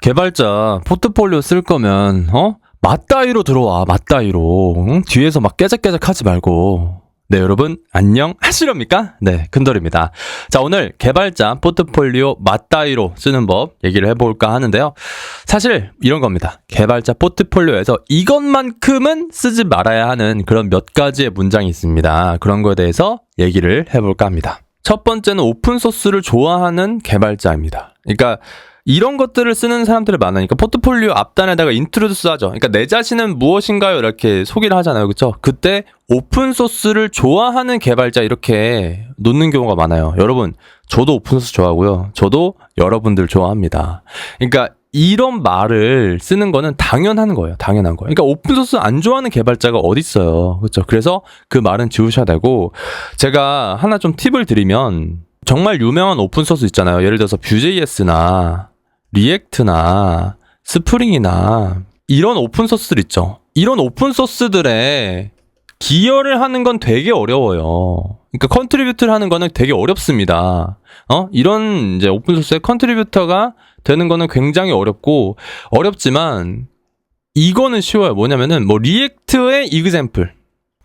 개발자 포트폴리오 쓸 거면 맞다이로 들어와. 맞다이로. 응? 뒤에서 막 깨작깨작 하지 말고. 네, 여러분 안녕 하시렵니까? 네, 큰돌입니다. 자, 오늘 개발자 포트폴리오 맞다이로 쓰는 법 얘기를 해볼까 하는데요. 사실 이런 겁니다. 개발자 포트폴리오에서 이것만큼은 쓰지 말아야 하는 그런 몇 가지의 문장이 있습니다. 그런 거에 대해서 얘기를 해볼까 합니다. 첫 번째는 오픈소스를 좋아하는 개발자입니다. 그러니까 이런 것들을 쓰는 사람들이 많으니까 포트폴리오 앞단에다가 인트로듀스 하죠. 그러니까 내 자신은 무엇인가요? 이렇게 소개를 하잖아요. 그렇죠? 그때 오픈소스를 좋아하는 개발자 이렇게 놓는 경우가 많아요. 여러분, 저도 오픈소스 좋아하고요. 저도 여러분들 좋아합니다. 그러니까 이런 말을 쓰는 거는 당연한 거예요. 당연한 거예요. 그러니까 오픈소스 안 좋아하는 개발자가 어디 있어요. 그렇죠? 그래서 그 말은 지우셔야 되고, 제가 하나 좀 팁을 드리면 정말 유명한 오픈소스 있잖아요. 예를 들어서 Vue.js나 리액트나 스프링이나 이런 오픈소스들 있죠. 이런 오픈소스들에 기여를 하는 건 되게 어려워요. 그러니까 컨트리뷰트를 하는 거는 되게 어렵습니다. 이런 이제 오픈소스의 컨트리뷰터가 되는 거는 굉장히 어렵지만 이거는 쉬워요. 뭐냐면은 뭐 리액트의 이그젬플,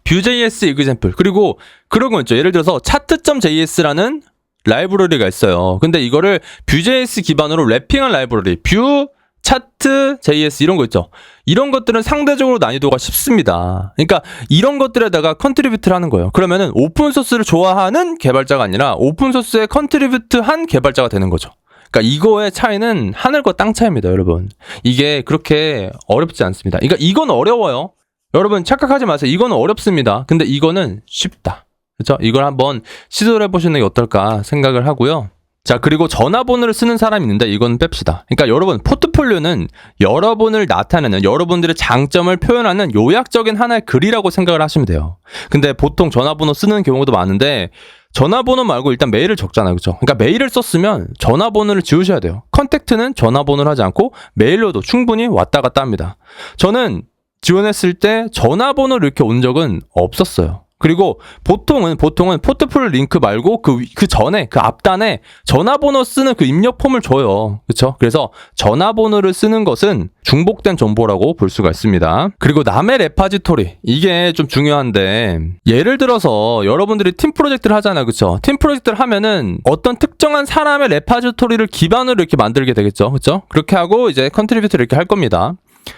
Vue.js 이그젬플, 그리고 그런 거 있죠. 예를 들어서 차트.js라는 라이브러리가 있어요. 근데 이거를 Vue.js 기반으로 랩핑한 라이브러리, Vue, 차트, JS 이런 거 있죠. 이런 것들은 상대적으로 난이도가 쉽습니다. 그러니까 이런 것들에다가 컨트리뷰트를 하는 거예요. 그러면은 오픈소스를 좋아하는 개발자가 아니라 오픈소스에 컨트리뷰트한 개발자가 되는 거죠. 그러니까 이거의 차이는 하늘과 땅 차이입니다, 여러분. 이게 그렇게 어렵지 않습니다. 그러니까 이건 어려워요. 여러분 착각하지 마세요. 이거는 어렵습니다. 근데 이거는 쉽다. 그렇죠? 이걸 한번 시도를 해보시는 게 어떨까 생각을 하고요. 자, 그리고 전화번호를 쓰는 사람이 있는데 이건 뺍시다. 그러니까 여러분, 포트폴리오는 여러분을 나타내는, 여러분들의 장점을 표현하는 요약적인 하나의 글이라고 생각을 하시면 돼요. 근데 보통 전화번호 쓰는 경우도 많은데 전화번호 말고 일단 메일을 적잖아요. 그렇죠? 그러니까 메일을 썼으면 전화번호를 지우셔야 돼요. 컨택트는 전화번호를 하지 않고 메일로도 충분히 왔다 갔다 합니다. 저는 지원했을 때 전화번호를 이렇게 온 적은 없었어요. 그리고 보통은 포트폴리오 링크 말고 그 전에 그 앞단에 전화번호 쓰는 그 입력 폼을 줘요. 그렇죠? 그래서 전화번호를 쓰는 것은 중복된 정보라고 볼 수가 있습니다. 그리고 남의 레파지토리, 이게 좀 중요한데, 예를 들어서 여러분들이 팀 프로젝트를 하잖아요. 그렇죠? 팀 프로젝트를 하면은 어떤 특정한 사람의 레파지토리를 기반으로 이렇게 만들게 되겠죠. 그렇죠? 그렇게 하고 이제 컨트리뷰트를 이렇게 할 겁니다.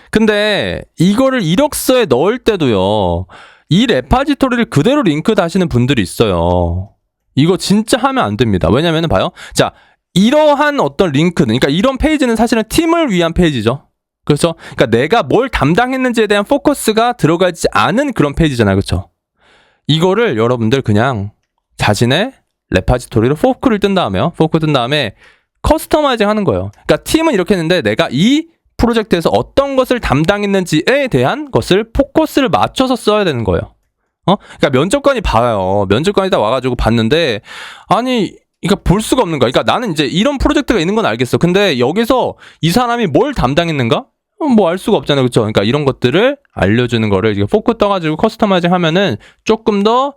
근데 이거를 이력서에 넣을 때도요, 이 레파지토리를 그대로 링크 다시는 분들이 있어요. 이거 진짜 하면 안 됩니다. 왜냐면은 봐요. 자, 이러한 어떤 링크는, 그러니까 이런 페이지는 사실은 팀을 위한 페이지죠. 그렇죠? 그러니까 내가 뭘 담당했는지에 대한 포커스가 들어가지 않은 그런 페이지잖아요. 그렇죠? 이거를 여러분들 그냥 자신의 레파지토리로 포크 뜬 다음에 커스터마이징 하는 거예요. 그러니까 팀은 이렇게 했는데 내가 이 프로젝트에서 어떤 것을 담당했는지에 대한 것을 포커스를 맞춰서 써야 되는 거예요. 그러니까 면접관이 봐요. 면접관이 다 와가지고 봤는데, 아니, 그러니까 볼 수가 없는 거야. 그러니까 나는 이제 이런 프로젝트가 있는 건 알겠어. 근데 여기서 이 사람이 뭘 담당했는가? 뭐 알 수가 없잖아요. 그렇죠? 그러니까 이런 것들을 알려주는 거를 이제 포크 떠가지고 커스터마이징 하면은 조금 더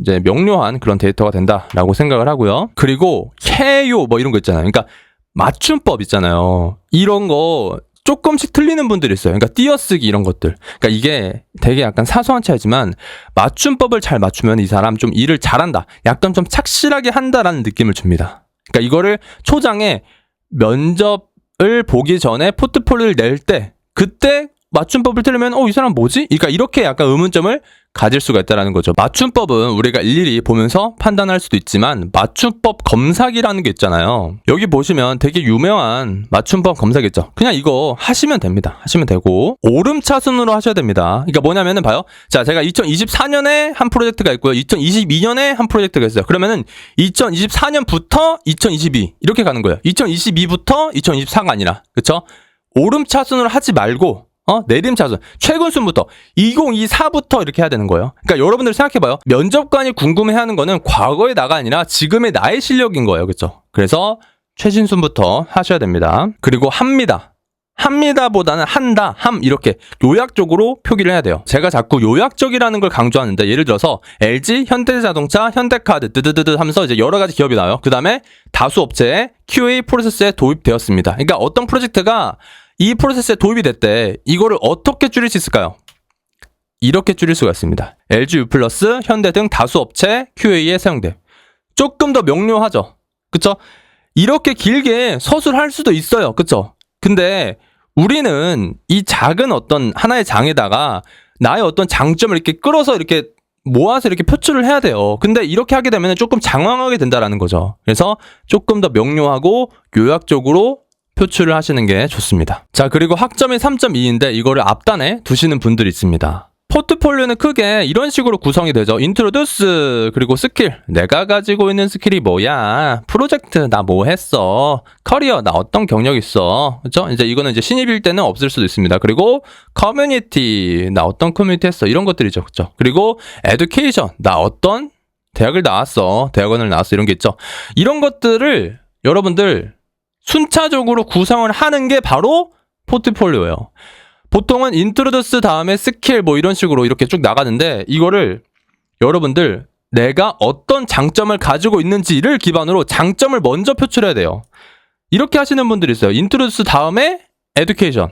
이제 명료한 그런 데이터가 된다라고 생각을 하고요. 그리고 해요 뭐 이런 거 있잖아요. 그러니까 맞춤법 있잖아요. 이런 거 조금씩 틀리는 분들이 있어요. 그러니까 띄어쓰기 이런 것들. 그러니까 이게 되게 약간 사소한 차이지만 맞춤법을 잘 맞추면 이 사람 좀 일을 잘한다. 약간 좀 착실하게 한다라는 느낌을 줍니다. 그러니까 이거를 초장에 면접을 보기 전에 포트폴리오를 낼 때 그때 맞춤법을 틀리면 이 사람 뭐지? 그러니까 이렇게 약간 의문점을 가질 수가 있다는 거죠. 맞춤법은 우리가 일일이 보면서 판단할 수도 있지만 맞춤법 검사기라는 게 있잖아요. 여기 보시면 되게 유명한 맞춤법 검사기 있죠. 그냥 이거 하시면 됩니다. 하시면 되고 오름차순으로 하셔야 됩니다. 그러니까 뭐냐면은 봐요. 자, 제가 2024년에 한 프로젝트가 있고요. 2022년에 한 프로젝트가 있어요. 그러면은 2024년부터 2022 이렇게 가는 거예요. 2022부터 2024가 아니라. 그렇죠? 오름차순으로 하지 말고 내림차순, 최근 순부터 2024부터 이렇게 해야 되는 거예요. 그러니까 여러분들 생각해봐요. 면접관이 궁금해하는 거는 과거의 나가 아니라 지금의 나의 실력인 거예요. 그렇죠? 그래서 최신순부터 하셔야 됩니다. 그리고 합니다. 합니다보다는 한다, 이렇게 요약적으로 표기를 해야 돼요. 제가 자꾸 요약적이라는 걸 강조하는데 예를 들어서 LG, 현대자동차, 현대카드 뜨드드드 하면서 이제 여러 가지 기업이 나와요. 그 다음에 다수 업체에 QA 프로세스에 도입되었습니다. 그러니까 어떤 프로젝트가 이 프로세스에 도입이 됐대. 이거를 어떻게 줄일 수 있을까요? 이렇게 줄일 수가 있습니다. LG U+, 현대 등 다수 업체 QA에 사용돼. 조금 더 명료하죠. 그쵸? 이렇게 길게 서술할 수도 있어요. 그쵸? 근데 우리는 이 작은 어떤 하나의 장에다가 나의 어떤 장점을 이렇게 끌어서 이렇게 모아서 이렇게 표출을 해야 돼요. 근데 이렇게 하게 되면 조금 장황하게 된다라는 거죠. 그래서 조금 더 명료하고 요약적으로 표출을 하시는 게 좋습니다. 자, 그리고 학점이 3.2인데 이거를 앞단에 두시는 분들이 있습니다. 포트폴리오는 크게 이런 식으로 구성이 되죠. 인트로듀스, 그리고 스킬, 내가 가지고 있는 스킬이 뭐야, 프로젝트 나 뭐 했어, 커리어 나 어떤 경력 있어, 그렇죠? 이제 이거는 이제 신입일 때는 없을 수도 있습니다. 그리고 커뮤니티, 나 어떤 커뮤니티 했어, 이런 것들이죠, 그렇죠? 그리고 에듀케이션, 나 어떤 대학을 나왔어, 대학원을 나왔어, 이런 게 있죠. 이런 것들을 여러분들 순차적으로 구성을 하는 게 바로 포트폴리오예요. 보통은 인트로듀스 다음에 스킬 뭐 이런 식으로 이렇게 쭉 나가는데 이거를 여러분들 내가 어떤 장점을 가지고 있는지를 기반으로 장점을 먼저 표출해야 돼요. 이렇게 하시는 분들이 있어요. 인트로듀스 다음에 에듀케이션,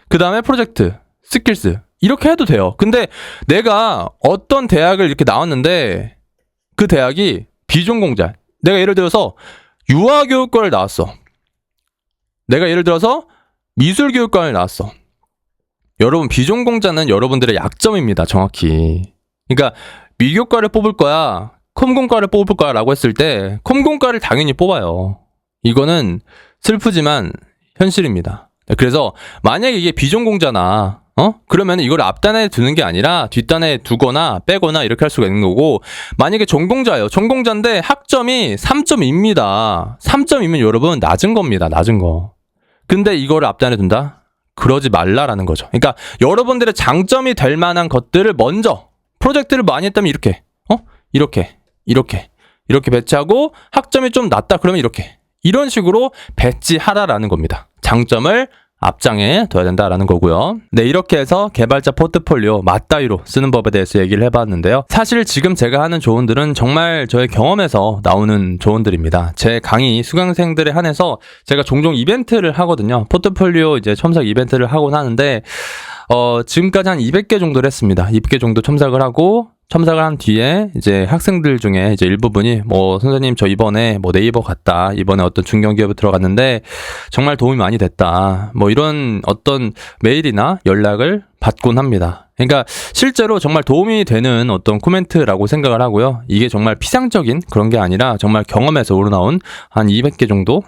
그 다음에 프로젝트, 스킬스, 이렇게 해도 돼요. 근데 내가 어떤 대학을 이렇게 나왔는데 그 대학이 비전공자, 내가 예를 들어서 유아교육과를 나왔어, 내가 예를 들어서 미술교육과를 나왔어. 여러분, 비전공자는 여러분들의 약점입니다. 정확히. 그러니까 미교과를 뽑을 거야, 컴공과를 뽑을 거야 라고 했을 때 컴공과를 당연히 뽑아요. 이거는 슬프지만 현실입니다. 그래서 만약에 이게 비전공자나 그러면 이걸 앞단에 두는 게 아니라 뒷단에 두거나 빼거나 이렇게 할 수가 있는 거고, 만약에 전공자예요. 전공자인데 학점이 3.2입니다. 3.2면 여러분 낮은 겁니다. 낮은 거. 근데 이거를 앞단에 둔다? 그러지 말라라는 거죠. 그러니까 여러분들의 장점이 될 만한 것들을 먼저, 프로젝트를 많이 했다면 이렇게 배치하고, 학점이 좀 낮다 그러면 이런 식으로 배치하라라는 겁니다. 장점을 앞장에 둬야 된다라는 거고요. 네, 이렇게 해서 개발자 포트폴리오 맞따위로 쓰는 법에 대해서 얘기를 해봤는데요. 사실 지금 제가 하는 조언들은 정말 저의 경험에서 나오는 조언들입니다. 제 강의 수강생들에 한해서 제가 종종 이벤트를 하거든요. 포트폴리오 이제 첨삭 이벤트를 하곤 하는데 지금까지 한 200개 정도를 했습니다. 200개 정도 첨삭을 하고, 첨삭을 한 뒤에 이제 학생들 중에 이제 일부분이 선생님 저 이번에 네이버 갔다, 이번에 어떤 중견기업에 들어갔는데 정말 도움이 많이 됐다, 이런 어떤 메일이나 연락을 받곤 합니다. 그러니까 실제로 정말 도움이 되는 어떤 코멘트라고 생각을 하고요. 이게 정말 피상적인 그런 게 아니라 정말 경험에서 우러나온 한 200개 정도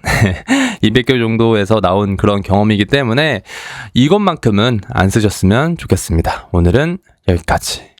200개 정도에서 나온 그런 경험이기 때문에 이것만큼은 안 쓰셨으면 좋겠습니다. 오늘은 여기까지.